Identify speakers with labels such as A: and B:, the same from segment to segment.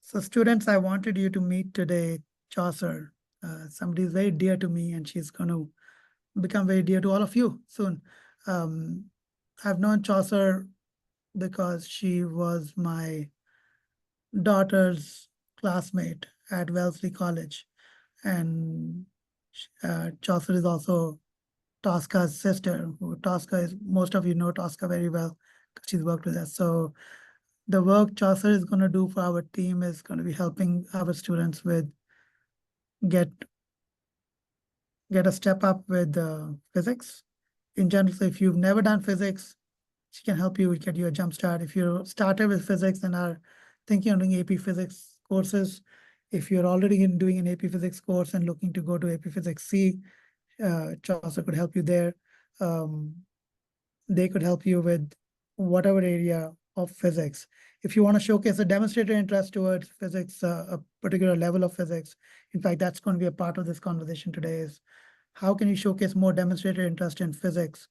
A: So students, I wanted you to meet today Chaucer. Somebody is very dear to me, and she's going to become very dear to all of you soon. Um, I've known Chaucer because she was my daughter's classmate at Wellesley College. And Chaucer is also Tosca's sister. Tosca is, most of you know Tosca very well because she's worked with us. So the work Chaucer is going to do for our team is going to be helping our students with get a step up with physics in general. So if you've never done physics, she can help you get you a jump start. If you started with physics and are thinking of doing AP Physics courses, if you're already doing an AP Physics course and looking to go to AP Physics C, Chaucer could help you there. They could help you with whatever area of physics. If you want to showcase a demonstrated interest towards physics, a particular level of physics, in fact, that's going to be a part of this conversation today, is how can you showcase more demonstrated interest in physics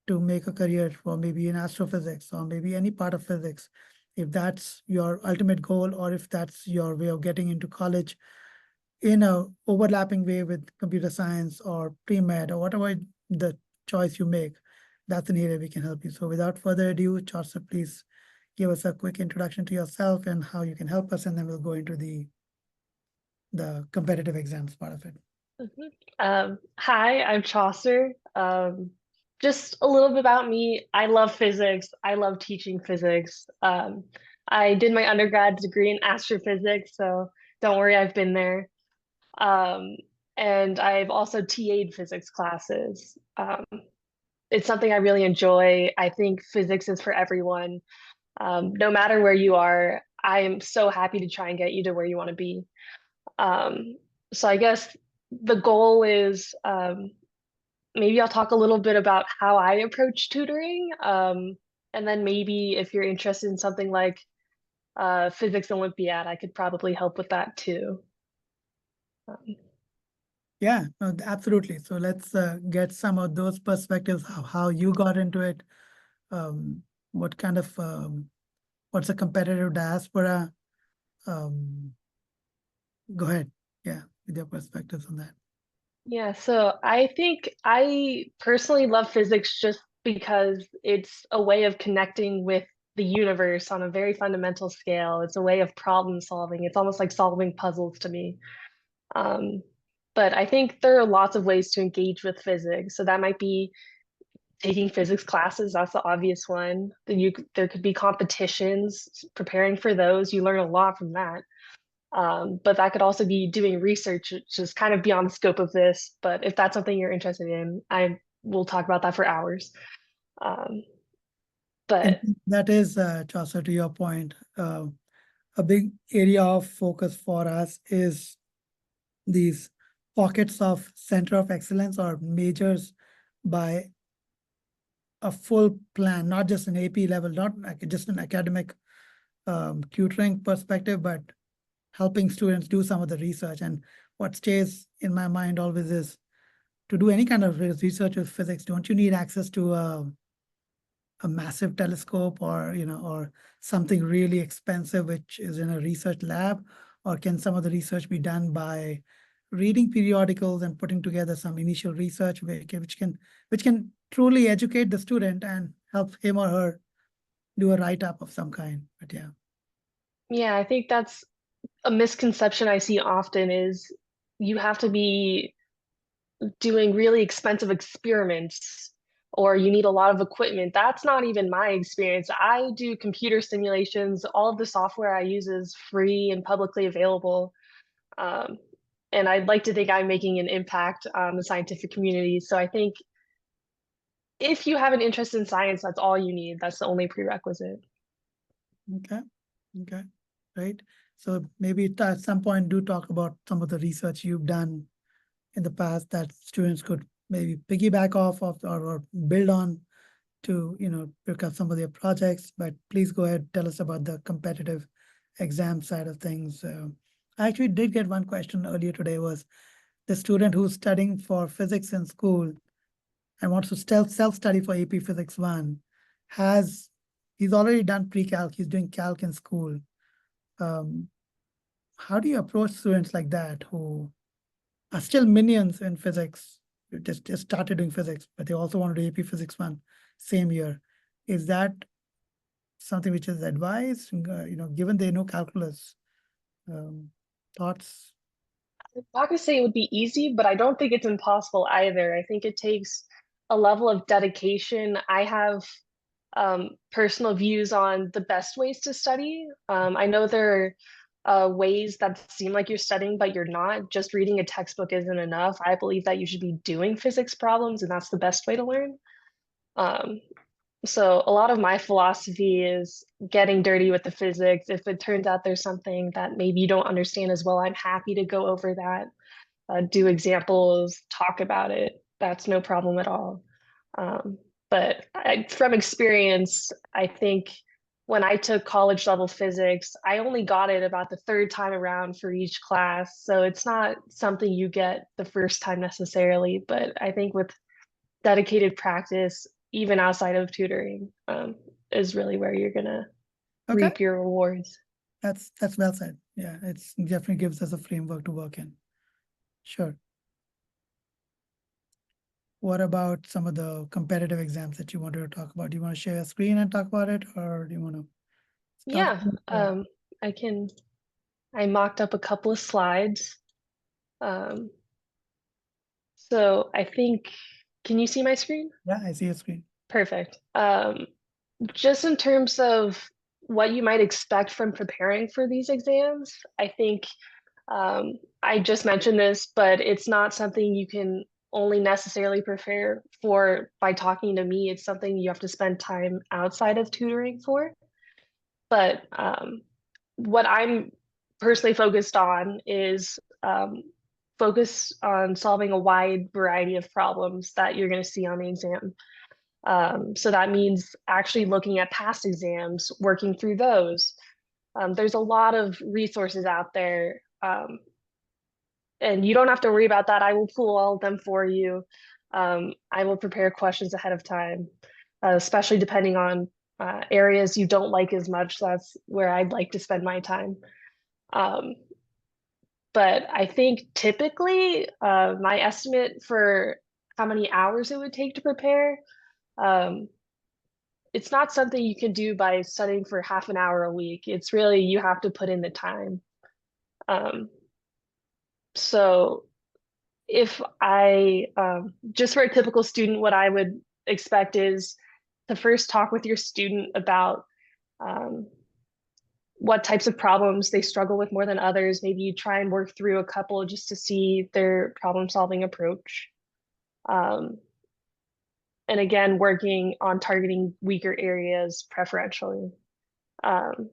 A: to make a career for maybe in astrophysics or maybe any part of physics, if that's your ultimate goal, or if that's your way of getting into college in a overlapping way with computer science or pre-med or whatever the choice you make, that's an area we can help you. So without further ado, Chaucer, please give us a quick introduction to yourself and how you can help us, and then we'll go into the competitive exams part of it.
B: Hi, I'm Chaucer. Just a little bit about me. I love physics. I love teaching physics. I did my undergrad degree in astrophysics, so don't worry, I've been there. Um, and I've also TA'd physics classes. It's something I really enjoy. I think physics is for everyone. No matter where you are, I am so happy to try and get you to where you want to be. Um, so I guess the goal is maybe I'll talk a little bit about how I approach tutoring. And then maybe if you're interested in something like physics Olympiad, I could probably help with that too. Um,
A: Yeah, no, absolutely. So let's get some of those perspectives, how you got into it, um, what kind of, what's the competitive diaspora? Um, Go ahead. Yeah, with your perspectives on that.
B: yeah, so I think I personally love physics just because it's a way of connecting with the universe on a very fundamental scale. It's a way of problem solving. It's almost like solving puzzles to me. Um, but I think there are lots of ways to engage with physics. So that might be taking physics classes. That's the obvious one. Then there could be competitions, preparing for those. You learn a lot from that. But that could also be doing research, which is kind of beyond the scope of this. But if that's something you're interested in, I will talk about that for hours. Um,
A: And
B: but
A: that is, Chaucer, to your point, a big area of focus for us is these pockets of center of excellence or majors by a full plan, not just an AP level, not just an academic tutoring perspective, but helping students do some of the research. And what stays in my mind always is, to do any kind of research with physics, don't you need access to a massive telescope, or or something really expensive which is in a research lab? Or can some of the research be done by reading periodicals and putting together some initial research which can truly educate the student and help him or her do a write-up of some kind? But yeah.
B: yeah, I think that's a misconception I see often is you have to be doing really expensive experiments or you need a lot of equipment. That's not even my experience. I do computer simulations. All of the software I use is free and publicly available. Um, and I'd like to think I'm making an impact on the scientific community. So I think if you have an interest in science, that's all you need. That's the only prerequisite.
A: Okay. Okay. Right. So maybe at some point do talk about some of the research you've done in the past that students could maybe piggyback off of, or build on to pick up some of their projects. But please go ahead, tell us about the competitive exam side of things. I actually did get one question earlier today, was the student who's studying for physics in school and wants to self-study for AP Physics 1, he's already done pre-calc, he's doing calc in school. Um, how do you approach students like that who are still minions in physics, just started doing physics, but they also want to do AP Physics 1 same year? Is that something which is advised, given they know calculus? Thoughts?
B: I'm not gonna say it would be easy, but I don't think it's impossible either. I think it takes a level of dedication. I have personal views on the best ways to study. I know there are ways that seem like you're studying, but you're not. Just reading a textbook isn't enough. I believe that you should be doing physics problems, and that's the best way to learn. Um, so a lot of my philosophy is getting dirty with the physics. If it turns out there's something that maybe you don't understand as well, I'm happy to go over that, do examples, talk about it. That's no problem at all. Um, but from experience, I think when I took college level physics, I only got it about the third time around for each class. So it's not something you get the first time necessarily. But I think with dedicated practice, even outside of tutoring, is really where you're gonna
A: Okay,
B: reap your rewards.
A: that's well said. Yeah, it's definitely gives us a framework to work in. Sure. What about some of the competitive exams that you wanted to talk about? Do you want to share a screen and talk about it, or do you want to start?
B: Yeah, I can. I mocked up a couple of slides. Um, so I think, can you see my screen?
A: Yeah, I see a screen.
B: Perfect. Just in terms of what you might expect from preparing for these exams, I think I just mentioned this, but it's not something you can only necessarily prepare for by talking to me. It's something you have to spend time outside of tutoring for. But what I'm personally focused on is focus on solving a wide variety of problems that you're going to see on the exam. So that means actually looking at past exams, working through those. There's a lot of resources out there, and you don't have to worry about that. I will pull all of them for you. I will prepare questions ahead of time, especially depending on areas you don't like as much. That's where I'd like to spend my time. Um, but I think typically my estimate for how many hours it would take to prepare, um, it's not something you can do by studying for half an hour a week. It's really, you have to put in the time. Um, so if I, just for a typical student, what I would expect is to first talk with your student about um, what types of problems they struggle with more than others. Maybe you try and work through a couple just to see their problem solving approach. Um, and again, working on targeting weaker areas preferentially. Um,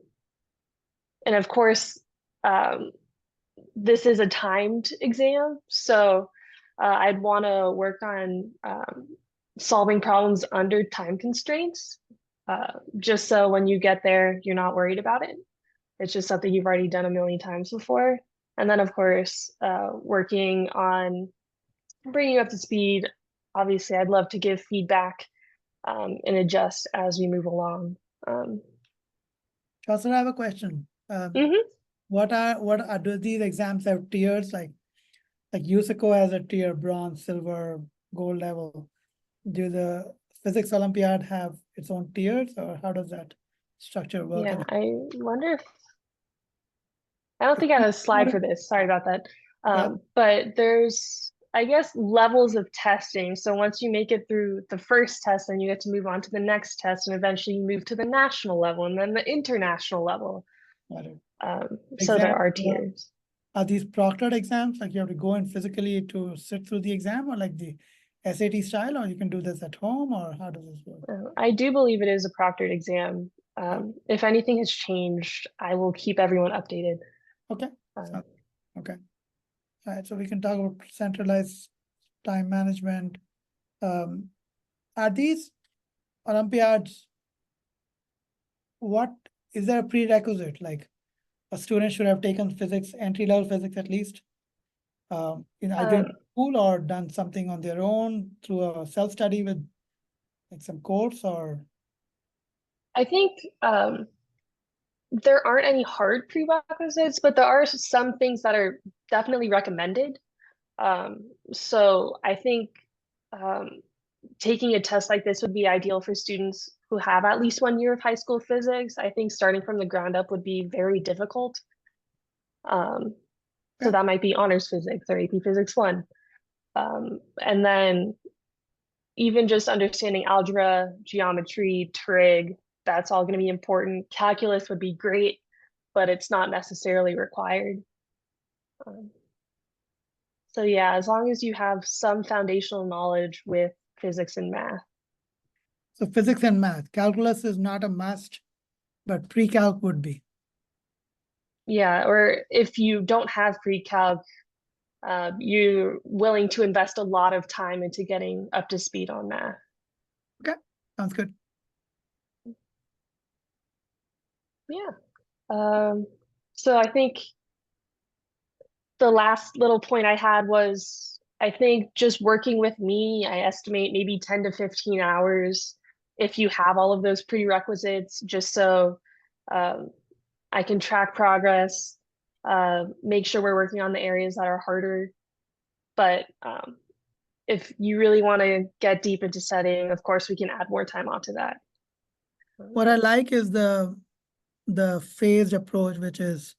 B: and of course, um, this is a timed exam, so I'd want to work on solving problems under time constraints, just so when you get there, you're not worried about it. It's just something you've already done a million times before. And then, of course, working on bringing you up to speed. Obviously, I'd love to give feedback and adjust as we move along. Um,
A: Chaucer, I have a question.
B: mhm.
A: Do these exams have tiers, like USICO has a tier, bronze, silver, gold level? Do the physics Olympiad have its own tiers, or how does that structure work?
B: Yeah,
A: And
B: I wonder if I don't think I have a slide for this. Sorry about that.
A: yeah,
B: But there's, I guess, levels of testing. So once you make it through the first test, then you get to move on to the next test, and eventually you move to the national level and then the international level.
A: got it.
B: So there
A: Exam,
B: are tiers.
A: are these proctored exams? Like you have to go in physically to sit through the exam, or like the SAT style, or you can do this at home, or how does this work?
B: I do believe it is a proctored exam. If anything has changed, I will keep everyone updated.
A: Okay,
B: Uh,
A: okay. All right, so we can talk about centralized time management. Um, are these Olympiads, what is there a prerequisite? Like a student should have taken physics, entry-level physics at least, in either
B: um,
A: in school or done something on their own through a self-study with like some course or
B: I think there aren't any hard prerequisites, but there are some things that are definitely recommended. So I think um, taking a test like this would be ideal for students who have at least 1 year of high school physics. I think starting from the ground up would be very difficult. Um, so
A: Yeah.
B: that might be honors physics or AP Physics 1. And then even just understanding algebra, geometry, trig, that's all going to be important. Calculus would be great, but it's not necessarily required. Um, so yeah, as long as you have some foundational knowledge with physics and math.
A: So physics and math. Calculus is not a must, but pre-calc would be.
B: Yeah, or if you don't have pre-calc, you're willing to invest a lot of time into getting up to speed on math.
A: Okay, sounds good.
B: Yeah. So I think the last little point I had was I think just working with me, I estimate maybe 10 to 15 hours if you have all of those prerequisites, just so um, I can track progress, make sure we're working on the areas that are harder. But if you really want to get deep into studying, of course, we can add more time onto that.
A: What I like is the phased approach, which is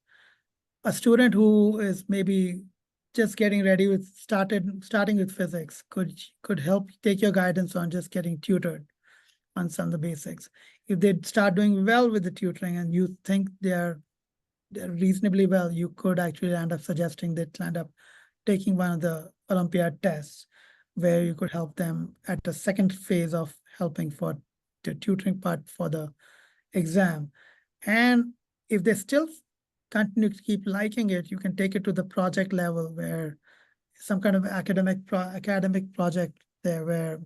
A: a student who is maybe just getting ready with starting with physics could help take your guidance on just getting tutored on some of the basics. If they start doing well with the tutoring and you think they're reasonably well, you could actually end up suggesting they'd end up taking one of the Olympiad tests where you could help them at the second phase of helping for the tutoring part for the exam. And if they still continue to keep liking it, you can take it to the project level where some kind of academic project there where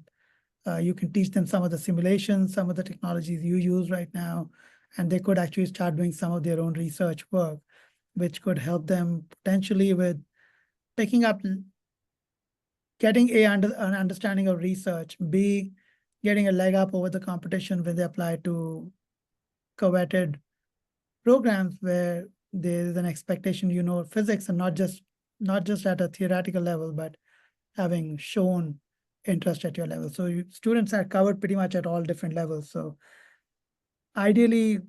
A: you can teach them some of the simulations, some of the technologies you use right now, and they could actually start doing some of their own research work, which could help them potentially with picking up, getting an understanding of research, B, getting a leg up over the competition when they apply to coveted programs where there is an expectation physics and not just at a theoretical level, but having shown interest at your level. So students are covered pretty much at all different levels. So ideally,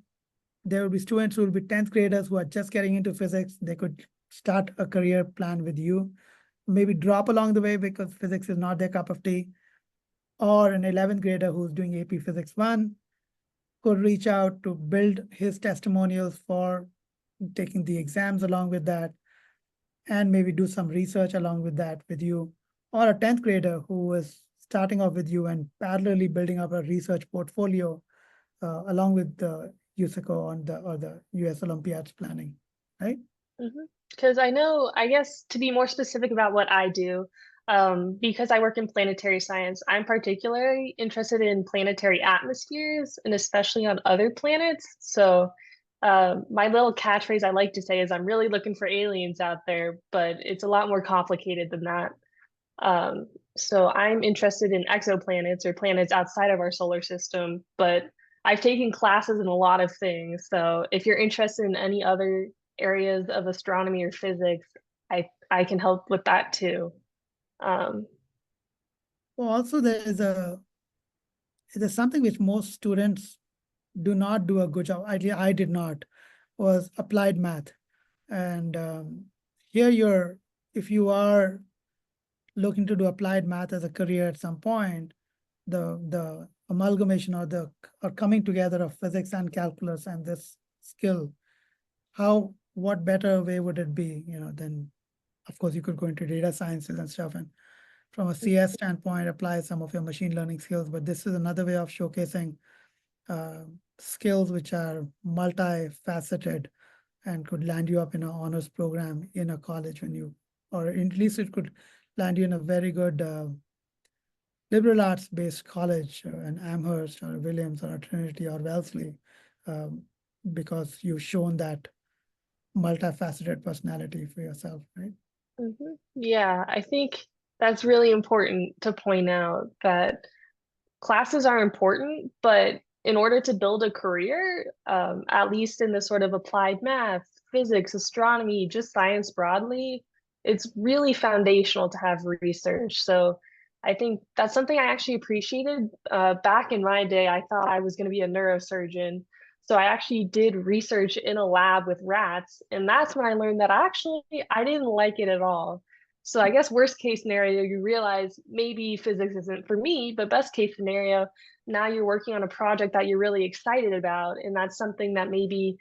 A: there will be students who will be 10th graders who are just getting into physics. They could start a career plan with you, maybe drop along the way because physics is not their cup of tea, or an 11th grader who's doing AP Physics 1 could reach out to build his testimonials for taking the exams along with that, and maybe do some research along with that with you, or a 10th grader who is starting off with you and parallelly building up a research portfolio along with the USICO or the US Olympiads planning, right?
B: Because I know, I guess to be more specific about what I do, because I work in planetary science, I'm particularly interested in planetary atmospheres and especially on other planets. So, my little catchphrase I like to say is I'm really looking for aliens out there, but it's a lot more complicated than that. Um, so I'm interested in exoplanets or planets outside of our solar system, but I've taken classes in a lot of things. So if you're interested in any other areas of astronomy or physics, I can help with that too. Um,
A: Well, also there's something which most students do not do a good job. I did not, was applied math. And here if you are looking to do applied math as a career at some point, the amalgamation or coming together of physics and calculus and this skill, what better way would it be, than, of course, you could go into data sciences and stuff, and from a CS standpoint, apply some of your machine learning skills. But this is another way of showcasing uh, skills which are multifaceted and could land you up in an honors program in a college or at least it could land you in a very good liberal arts based college, an Amherst or a Williams or a Trinity or Wellesley, um, because you've shown that multifaceted personality for yourself, right?
B: yeah, I think that's really important to point out that classes are important, but in order to build a career, at least in the sort of applied math, physics, astronomy, just science broadly, it's really foundational to have research. So I think that's something I actually appreciated. Back in my day, I thought I was going to be a neurosurgeon. So I actually did research in a lab with rats, and that's when I learned that actually I didn't like it at all. So I guess worst case scenario, you realize maybe physics isn't for me, but best case scenario, now you're working on a project that you're really excited about, and that's something that maybe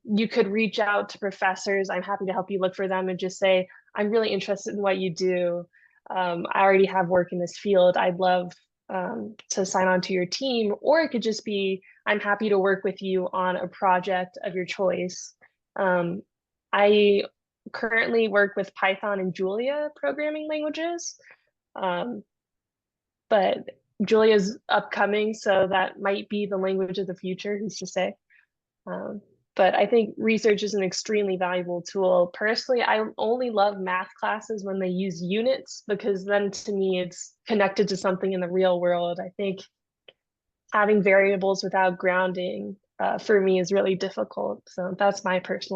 B: you could reach out to professors. I'm happy to help you look for them and just say, I'm really interested in what you do. I already have work in this field. I'd love to sign on to your team. Or it could just be, I'm happy to work with you on a project of your choice. I currently work with Python and Julia programming languages, but Julia's upcoming, so that might be the language of the future, who's to say? Um, but I think research is an extremely valuable tool. Personally, I only love math classes when they use units because then to me it's connected to something in the real world. I think having variables without grounding for me is really difficult. So that's my personal